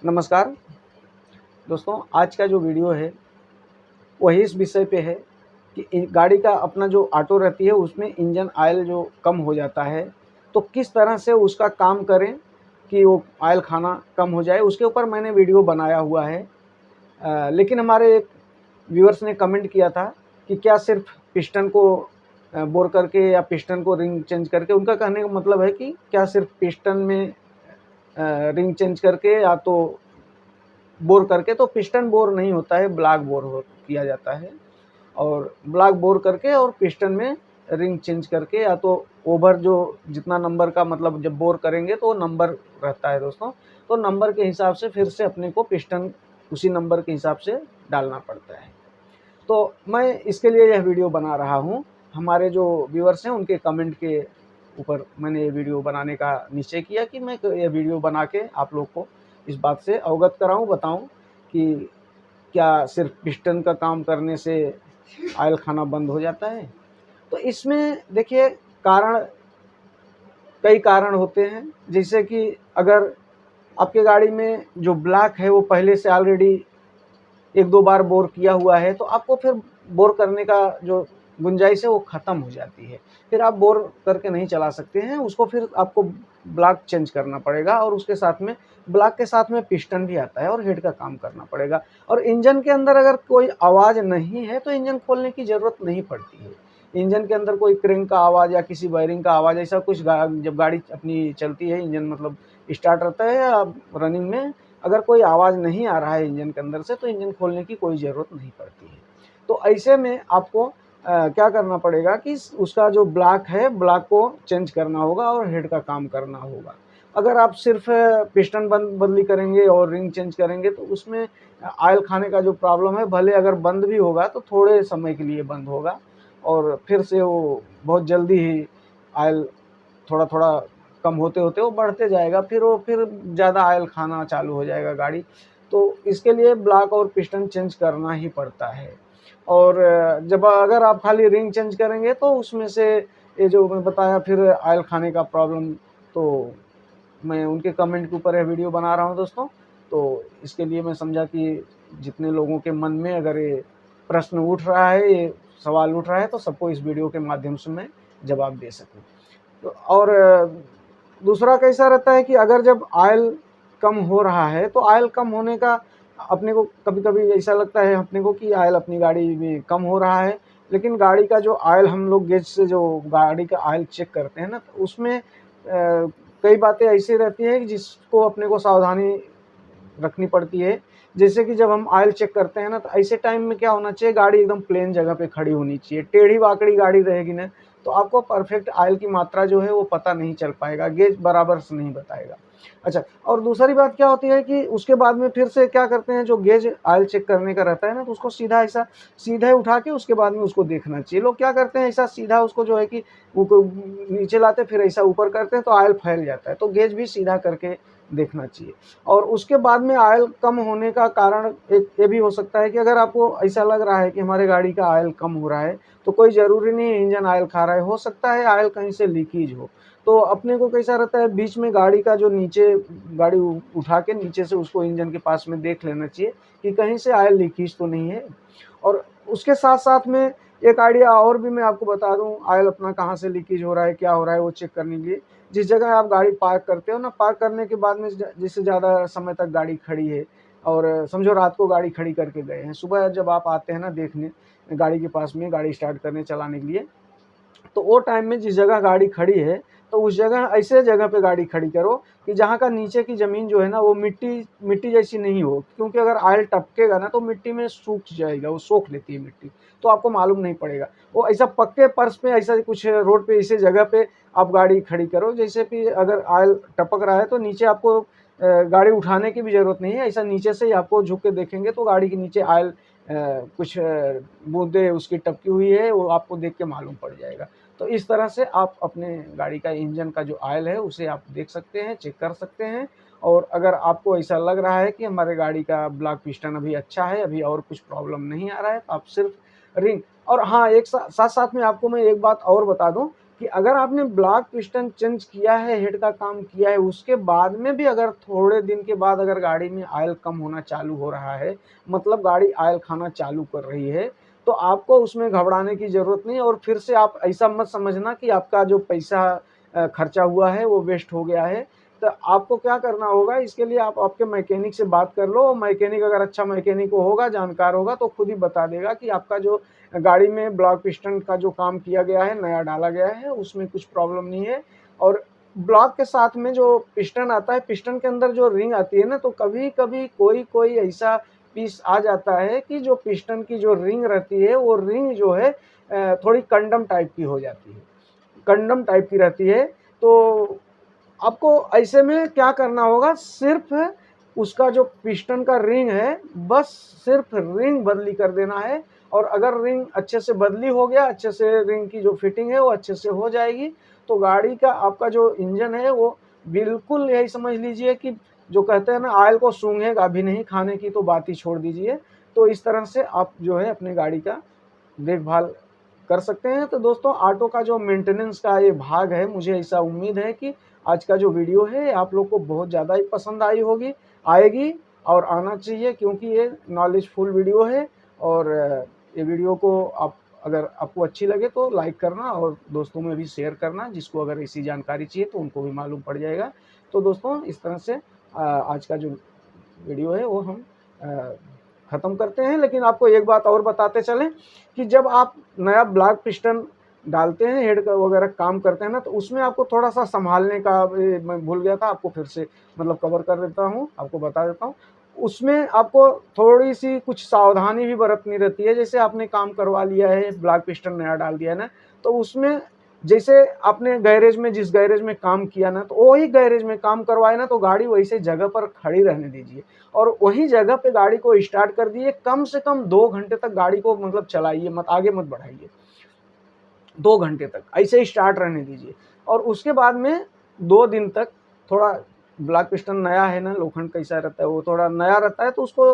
नमस्कार दोस्तों, आज का जो वीडियो है वही इस विषय पे है कि गाड़ी का अपना जो ऑटो रहती है उसमें इंजन ऑयल जो कम हो जाता है, तो किस तरह से उसका काम करें कि वो ऑयल खाना कम हो जाए, उसके ऊपर मैंने वीडियो बनाया हुआ है। लेकिन हमारे एक व्यूअर्स ने कमेंट किया था कि क्या सिर्फ पिस्टन को बोर करके या पिस्टन को रिंग चेंज करके, उनका कहने का मतलब है कि क्या सिर्फ पिस्टन में रिंग चेंज करके या तो बोर करके, तो पिस्टन बोर नहीं होता है, ब्लॉक बोर हो किया जाता है। और ब्लॉक बोर करके और पिस्टन में रिंग चेंज करके, या तो ओवर जो जितना नंबर का, मतलब जब बोर करेंगे तो नंबर रहता है दोस्तों, तो नंबर के हिसाब से फिर से अपने को पिस्टन उसी नंबर के हिसाब से डालना पड़ता है। तो मैं इसके लिए यह वीडियो बना रहा हूँ। हमारे जो व्यूअर्स हैं उनके कमेंट के ऊपर मैंने ये वीडियो बनाने का निश्चय किया कि मैं ये वीडियो बना के आप लोग को इस बात से अवगत कराऊं, बताऊं कि क्या सिर्फ पिस्टन का काम करने से ऑयल खाना बंद हो जाता है। तो इसमें देखिए, कई कारण होते हैं। जैसे कि अगर आपके गाड़ी में जो ब्लॉक है वो पहले से ऑलरेडी एक दो बार बोर किया हुआ है, तो आपको फिर बोर करने का जो गुंजाइश है वो ख़त्म हो जाती है। फिर आप बोर करके नहीं चला सकते हैं उसको, फिर आपको ब्लॉक चेंज करना पड़ेगा, और उसके साथ में ब्लॉक के साथ में पिस्टन भी आता है और हेड का काम करना पड़ेगा। और इंजन के अंदर अगर कोई आवाज़ नहीं है तो इंजन खोलने की ज़रूरत नहीं पड़ती है। इंजन के अंदर कोई क्रैंक का आवाज़ या किसी वायरिंग का आवाज़, ऐसा कुछ जब गाड़ी अपनी चलती है, इंजन मतलब स्टार्ट रहता है या रनिंग में, अगर कोई आवाज़ नहीं आ रहा है इंजन के अंदर से, तो इंजन खोलने की कोई ज़रूरत नहीं पड़ती है। तो ऐसे में आपको क्या करना पड़ेगा कि उसका जो ब्लॉक है, ब्लॉक को चेंज करना होगा और हेड का काम करना होगा। अगर आप सिर्फ पिस्टन बदली करेंगे और रिंग चेंज करेंगे तो उसमें ऑयल खाने का जो प्रॉब्लम है, भले अगर बंद भी होगा तो थोड़े समय के लिए बंद होगा, और फिर से वो बहुत जल्दी ही ऑयल थोड़ा-थोड़ा कम होते-होते वो बढ़ते जाएगा, फिर ज़्यादा ऑयल खाना चालू हो जाएगा गाड़ी। तो इसके लिए ब्लॉक और पिस्टन चेंज करना ही पड़ता है। और जब अगर आप खाली रिंग चेंज करेंगे तो उसमें से ये जो मैं बताया फिर ऑयल खाने का प्रॉब्लम, तो मैं उनके कमेंट के ऊपर यह वीडियो बना रहा हूँ दोस्तों। तो इसके लिए मैं समझा कि जितने लोगों के मन में अगर ये प्रश्न उठ रहा है, ये सवाल उठ रहा है, तो सबको इस वीडियो के माध्यम से मैं जवाब दे सकूँ। तो और दूसरा कैसा रहता है कि अगर जब ऑयल कम हो रहा है, तो ऑयल कम होने का अपने को कभी-कभी ऐसा लगता है अपने को कि ऑयल अपनी गाड़ी में कम हो रहा है, लेकिन गाड़ी का जो ऑयल, हम लोग गेज से जो गाड़ी का ऑयल चेक करते हैं ना, तो उसमें कई बातें ऐसी रहती हैं कि जिसको अपने को सावधानी रखनी पड़ती है। जैसे कि जब हम ऑयल चेक करते हैं ना, तो ऐसे टाइम में क्या होना चाहिए, गाड़ी एकदम प्लेन जगह पे खड़ी होनी चाहिए। टेढ़ी-बाकड़ी गाड़ी रहेगी ना, तो आपको परफेक्ट ऑयल की मात्रा जो है वो पता नहीं चल पाएगा, गेज बराबर से नहीं बताएगा। अच्छा, और दूसरी बात क्या होती है कि उसके बाद में फिर से क्या करते हैं, जो गेज ऑयल चेक करने का रहता है ना, तो उसको सीधा ऐसा सीधे उठा के उसके बाद में उसको देखना चाहिए। लोग क्या करते हैं, ऐसा सीधा उसको जो है कि वो नीचे लाते फिर ऐसा ऊपर करते हैं, तो ऑयल फैल जाता है। तो गेज भी सीधा करके देखना चाहिए। और उसके बाद में ऑयल कम होने का कारण एक ये भी हो सकता है कि अगर आपको ऐसा लग रहा है कि हमारे गाड़ी का ऑयल कम हो रहा है, तो कोई ज़रूरी नहीं है इंजन ऑयल खा रहा है, हो सकता है ऑयल कहीं से लीकेज हो। तो अपने को कैसा रहता है, बीच में गाड़ी का जो नीचे गाड़ी उठा के नीचे से उसको इंजन के पास में देख लेना चाहिए कि कहीं से ऑयल लीकेज तो नहीं है। और उसके साथ-साथ में एक आइडिया और भी मैं आपको बता दूँ, ऑयल अपना कहाँ से लीकेज हो रहा है, क्या हो रहा है, वो चेक करने के लिए। जिस जगह आप गाड़ी पार्क करते हो ना, पार्क करने के बाद में जैसे ज़्यादा समय तक गाड़ी खड़ी है, और समझो रात को गाड़ी खड़ी करके गए हैं, सुबह जब आप आते हैं ना देखने, गाड़ी के पास में गाड़ी स्टार्ट करने चलाने के लिए, तो वो टाइम में जिस जगह गाड़ी खड़ी है, तो उस जगह ऐसे जगह पे गाड़ी खड़ी करो कि जहाँ का नीचे की ज़मीन जो है ना वो मिट्टी मिट्टी जैसी नहीं हो, क्योंकि अगर ऑयल टपकेगा ना तो मिट्टी में सूख जाएगा, वो सोख लेती है मिट्टी, तो आपको मालूम नहीं पड़ेगा। वो ऐसा पक्के फर्श पे, ऐसा कुछ रोड पे ऐसे जगह पे आप गाड़ी खड़ी करो, जैसे कि अगर ऑयल टपक रहा है तो नीचे आपको गाड़ी उठाने की भी ज़रूरत नहीं है, ऐसा नीचे से ही आपको झुक के देखेंगे तो गाड़ी के नीचे ऑयल कुछ बूँदें उसकी टपकी हुई है, वो आपको देख के मालूम पड़ जाएगा। तो इस तरह से आप अपने गाड़ी का इंजन का जो ऑयल है उसे आप देख सकते हैं, चेक कर सकते हैं। और अगर आपको ऐसा लग रहा है कि हमारे गाड़ी का ब्लॉक पिस्टन अभी अच्छा है, अभी और कुछ प्रॉब्लम नहीं आ रहा है, तो आप सिर्फ रिंग, और हाँ, एक साथ-साथ में आपको मैं एक बात और बता दूँ कि अगर आपने ब्लॉक पिस्टन चेंज किया है, हेड का काम किया है, उसके बाद में भी अगर थोड़े दिन के बाद अगर गाड़ी में ऑयल कम होना चालू हो रहा है, मतलब गाड़ी ऑयल खाना चालू कर रही है, तो आपको उसमें घबराने की ज़रूरत नहीं। और फिर से आप ऐसा मत समझना कि आपका जो पैसा खर्चा हुआ है वो वेस्ट हो गया है। तो आपको क्या करना होगा, इसके लिए आप आपके मैकेनिक से बात कर लो। मैकेनिक अगर अच्छा मैकेनिक होगा, जानकार होगा, तो खुद ही बता देगा कि आपका जो गाड़ी में ब्लॉक पिस्टन का जो काम किया गया है, नया डाला गया है, उसमें कुछ प्रॉब्लम नहीं है। और ब्लॉक के साथ में जो पिस्टन आता है, पिस्टन के अंदर जो रिंग आती है ना, तो कभी-कभी कोई ऐसा पीस आ जाता है कि जो पिस्टन की जो रिंग रहती है, वो रिंग जो है थोड़ी कंडम टाइप की हो जाती है, कंडम टाइप की रहती है। तो आपको ऐसे में क्या करना होगा, सिर्फ उसका जो पिस्टन का रिंग है, बस सिर्फ रिंग बदली कर देना है। और अगर रिंग अच्छे से बदली हो गया, अच्छे से रिंग की जो फिटिंग है वो अच्छे से हो जाएगी, तो गाड़ी का आपका जो इंजन है वो बिल्कुल यही समझ लीजिए कि जो कहते हैं ना, ऑयल को सूंघेगा भी नहीं, खाने की तो बात ही छोड़ दीजिए। तो इस तरह से आप जो है अपनी गाड़ी का देखभाल कर सकते हैं। तो दोस्तों, ऑटो का जो मेंटेनेंस का ये भाग है, मुझे ऐसा उम्मीद है कि आज का जो वीडियो है आप लोग को बहुत ज़्यादा ही पसंद आई होगी, आएगी और आना चाहिए, क्योंकि ये नॉलेजफुल वीडियो है। और ये वीडियो को आप अगर आपको अच्छी लगे तो लाइक करना और दोस्तों में भी शेयर करना, जिसको अगर ऐसी जानकारी चाहिए तो उनको भी मालूम पड़ जाएगा। तो दोस्तों, इस तरह से आज का जो वीडियो है वो हम ख़त्म करते हैं। लेकिन आपको एक बात और बताते चलें कि जब आप नया ब्लॉक पिस्टन डालते हैं, हेड का वगैरह काम करते हैं ना, तो उसमें आपको थोड़ा-सा सँभालने का, मैं भूल गया था, आपको फिर से मतलब कवर कर देता हूँ, आपको बता देता हूँ। उसमें आपको थोड़ी-सी कुछ सावधानी भी बरतनी रहती है। जैसे आपने काम करवा लिया है, ब्लॉक पिस्टन नया डाल दिया है ना, तो उसमें जैसे आपने गैरेज में, जिस गैरेज में काम किया ना, तो वही गैरेज में काम करवाए ना, तो गाड़ी वैसे जगह पर खड़ी रहने दीजिए और वही जगह पे गाड़ी को स्टार्ट कर दिए। कम से कम 2 घंटे तक गाड़ी को मतलब चलाइए मत, आगे मत बढ़ाइए। 2 घंटे तक ऐसे ही स्टार्ट रहने दीजिए। और उसके बाद में 2 दिन तक थोड़ा, ब्लॉक पिस्टन नया है ना, लोखंड कैसा रहता है, वो थोड़ा नया रहता है, तो उसको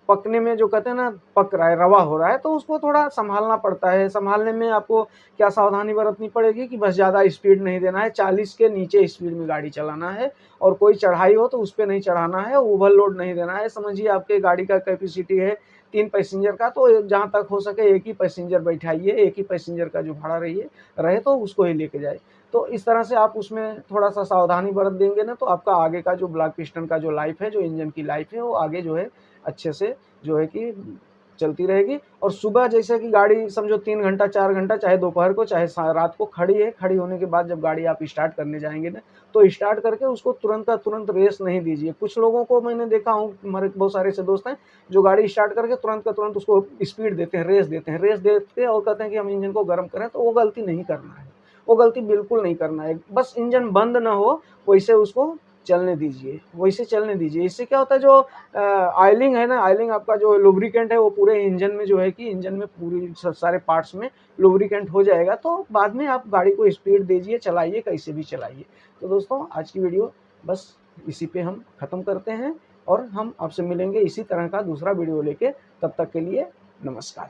पकने में, जो कहते हैं ना, पक रहा है, रवा हो रहा है, तो उसको थोड़ा सँभालना पड़ता है। सँभालने में आपको क्या सावधानी बरतनी पड़ेगी कि बस ज़्यादा स्पीड नहीं देना है, 40 के नीचे स्पीड में गाड़ी चलाना है। और कोई चढ़ाई हो तो उस पे नहीं चढ़ाना है, ओवरलोड नहीं देना है। समझिए आपके गाड़ी का कैपेसिटी है 3 पैसेंजर का, तो जहाँ तक हो सके एक ही पैसेंजर बैठाइए, एक ही पैसेंजर का जो भाड़ा रहे तो उसको ही लेके जाए। तो इस तरह से आप उसमें थोड़ा-सा सावधानी बरत देंगे ना, तो आपका आगे का जो ब्लॉक पिस्टन का जो लाइफ़ है, जो इंजन की लाइफ़ है, वो आगे जो है अच्छे से जो है कि चलती रहेगी। और सुबह जैसे कि गाड़ी समझो 3 घंटा, 4 घंटा, चाहे दोपहर को, चाहे रात को खड़ी है, खड़ी होने के बाद जब गाड़ी आप स्टार्ट करने जाएँगे ना, तो स्टार्ट करके उसको तुरंत का तुरंत रेस नहीं दीजिए। कुछ लोगों को मैंने देखा हूँ, हमारे बहुत सारे ऐसे दोस्त हैं, जो गाड़ी स्टार्ट करके तुरंत का तुरंत उसको स्पीड देते हैं, रेस देते हैं, रेस देते और कहते हैं कि हम इंजन को गर्म करें, तो वो गलती नहीं करना है। वो गलती बिल्कुल नहीं करना है। बस इंजन बंद ना हो, वैसे उसको चलने दीजिए, वैसे चलने दीजिए। इससे क्या होता है, जो ऑयलिंग है ना, ऑयलिंग आपका जो लुब्रिकेंट है, वो पूरे इंजन में जो है कि इंजन में पूरी सारे पार्ट्स में लुब्रिकेंट हो जाएगा, तो बाद में आप गाड़ी को स्पीड दीजिए, चलाइए, कैसे भी चलाइए। तो दोस्तों, आज की वीडियो बस इसी पे हम ख़त्म करते हैं और हम आपसे मिलेंगे इसी तरह का दूसरा वीडियो लेके। तब तक के लिए नमस्कार।